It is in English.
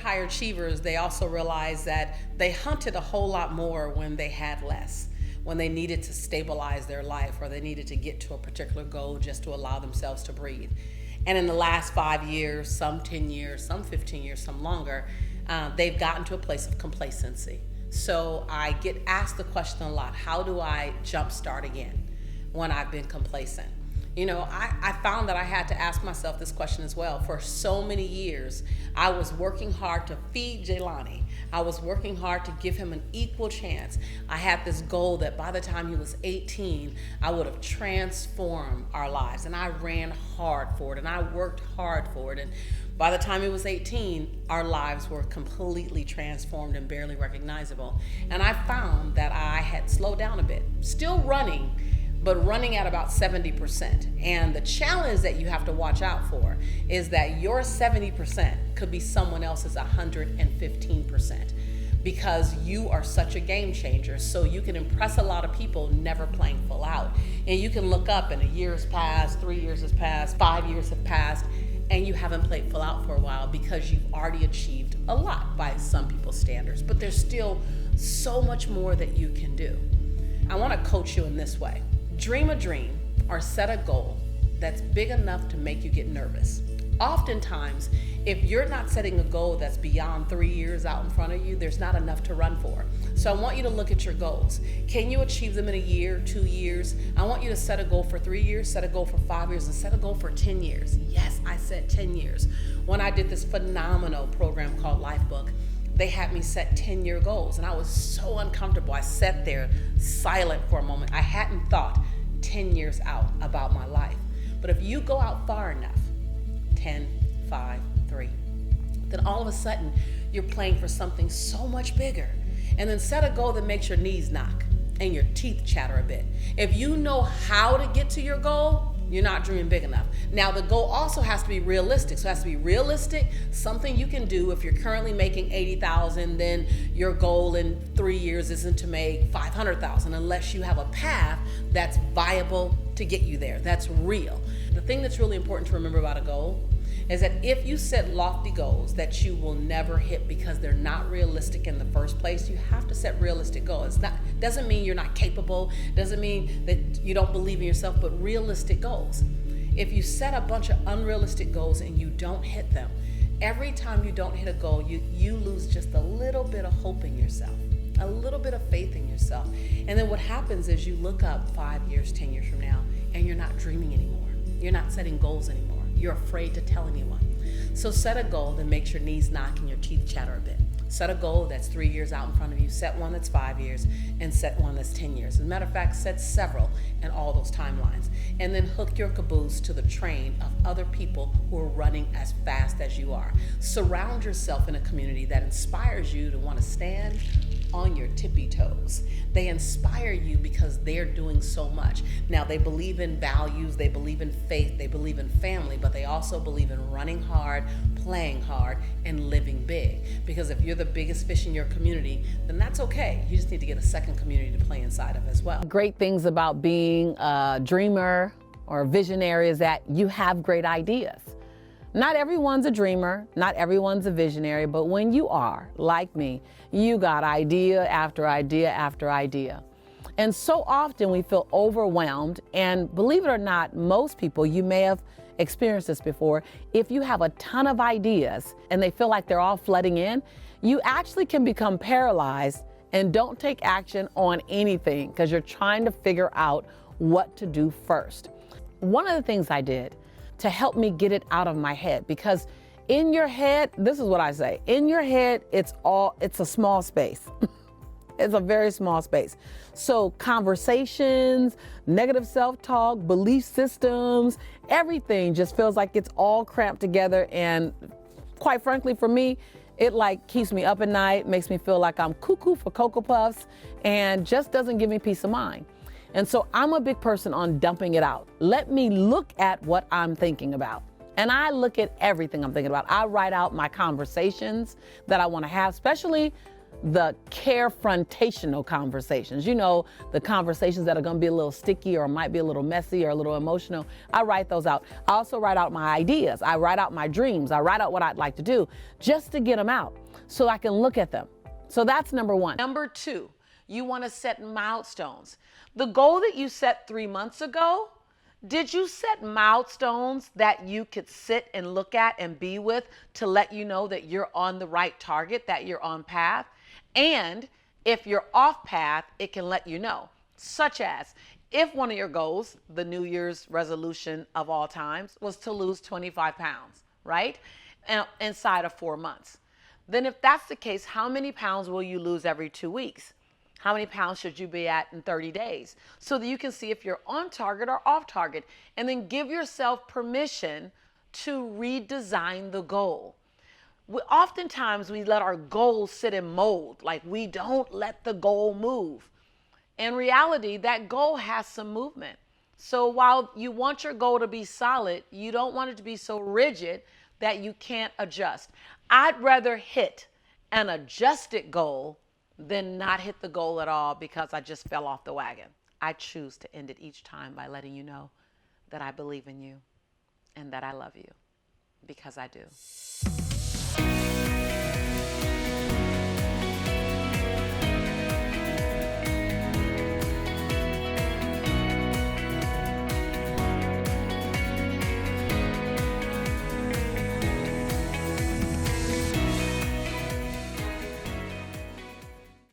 high achievers, they also realized that they hunted a whole lot more when they had less, when they needed to stabilize their life or they needed to get to a particular goal just to allow themselves to breathe. And in the last 5 years, some 10 years, some 15 years, some longer, they've gotten to a place of complacency. So I get asked the question a lot, how do I jumpstart again when I've been complacent? You know, I found that I had to ask myself this question as well. For so many years, I was working hard to feed Jelani. I was working hard to give him an equal chance. I had this goal that by the time he was 18, I would have transformed our lives. And I ran hard for it and I worked hard for it. And by the time he was 18, our lives were completely transformed and barely recognizable. And I found that I had slowed down a bit, still running, but running at about 70%. And the challenge that you have to watch out for is that your 70% could be someone else's 115%, because you are such a game changer. So you can impress a lot of people never playing full out. And you can look up and a year has passed, 3 years has passed, 5 years have passed, and you haven't played full out for a while because you've already achieved a lot by some people's standards. But there's still so much more that you can do. I want to coach you in this way. Dream a dream or set a goal that's big enough to make you get nervous. Oftentimes, if you're not setting a goal that's beyond 3 years out in front of you, there's not enough to run for. So I want you to look at your goals. Can you achieve them in a year, 2 years? I want you to set a goal for 3 years, set a goal for 5 years, and set a goal for 10 years. Yes, I said 10 years. When I did this phenomenal program called Lifebook, they had me set 10-year goals, and I was so uncomfortable. I sat there silent for a moment. I hadn't thought 10 years out about my life. But if you go out far enough, 10, 5, 3, then all of a sudden you're playing for something so much bigger. And then set a goal that makes your knees knock and your teeth chatter a bit. If you know how to get to your goal, you're not dreaming big enough. Now, the goal also has to be realistic. So it has to be realistic, something you can do. If you're currently making $80,000, then your goal in 3 years isn't to make $500,000 unless you have a path that's viable to get you there. That's real. The thing that's really important to remember about a goal is that if you set lofty goals that you will never hit because they're not realistic in the first place, you have to set realistic goals. Doesn't mean you're not capable, doesn't mean that you don't believe in yourself, but realistic goals. If you set a bunch of unrealistic goals and you don't hit them, every time you don't hit a goal, you lose just a little bit of hope in yourself, a little bit of faith in yourself. And then what happens is you look up 5 years, 10 years from now, and you're not dreaming anymore. You're not setting goals anymore. You're afraid to tell anyone. So set a goal that makes your knees knock and your teeth chatter a bit. Set a goal that's 3 years out in front of you. Set one that's 5 years, and set one that's 10 years. As a matter of fact, set several in all those timelines. And then hook your caboose to the train of other people who are running as fast as you are. Surround yourself in a community that inspires you to want to stand on your tippy toes. They inspire you because they're doing so much. Now, they believe in values, they believe in faith, they believe in family, but they also believe in running hard, playing hard, and living big. Because if you're the biggest fish in your community, then that's okay. You just need to get a second community to play inside of as well. Great things about being a dreamer or a visionary is that you have great ideas. Not everyone's a dreamer, not everyone's a visionary, but when you are, like me, you got idea after idea after idea. And so often we feel overwhelmed, and believe it or not, most people, you may have experienced this before, if you have a ton of ideas and they feel like they're all flooding in, you actually can become paralyzed and don't take action on anything because you're trying to figure out what to do first. One of the things I did to help me get it out of my head, because in your head, this is what I say, in your head, it's a small space. It's a very small space. So conversations, negative self-talk, belief systems, everything just feels like it's all cramped together. And quite frankly, for me, it like keeps me up at night, makes me feel like I'm cuckoo for Cocoa Puffs, and just doesn't give me peace of mind. And so I'm a big person on dumping it out. Let me look at what I'm thinking about. And I look at everything I'm thinking about. I write out my conversations that I want to have, especially the carefrontational conversations. You know, the conversations that are going to be a little sticky or might be a little messy or a little emotional. I write those out. I also write out my ideas. I write out my dreams. I write out what I'd like to do just to get them out so I can look at them. So that's number one. Number two, you want to set milestones. The goal that you set 3 months ago, did you set milestones that you could sit and look at and be with to let you know that you're on the right target, that you're on path? And if you're off path, it can let you know. Such as if one of your goals, the New Year's resolution of all times, was to lose 25 pounds, right? Inside of 4 months. Then if that's the case, how many pounds will you lose every 2 weeks? How many pounds should you be at in 30 days? So that you can see if you're on target or off target, and then give yourself permission to redesign the goal. Oftentimes we let our goals sit in mold, like we don't let the goal move. In reality, that goal has some movement. So while you want your goal to be solid, you don't want it to be so rigid that you can't adjust. I'd rather hit an adjusted goal than not hit the goal at all because I just fell off the wagon. I choose to end it each time by letting you know that I believe in you and that I love you, because I do.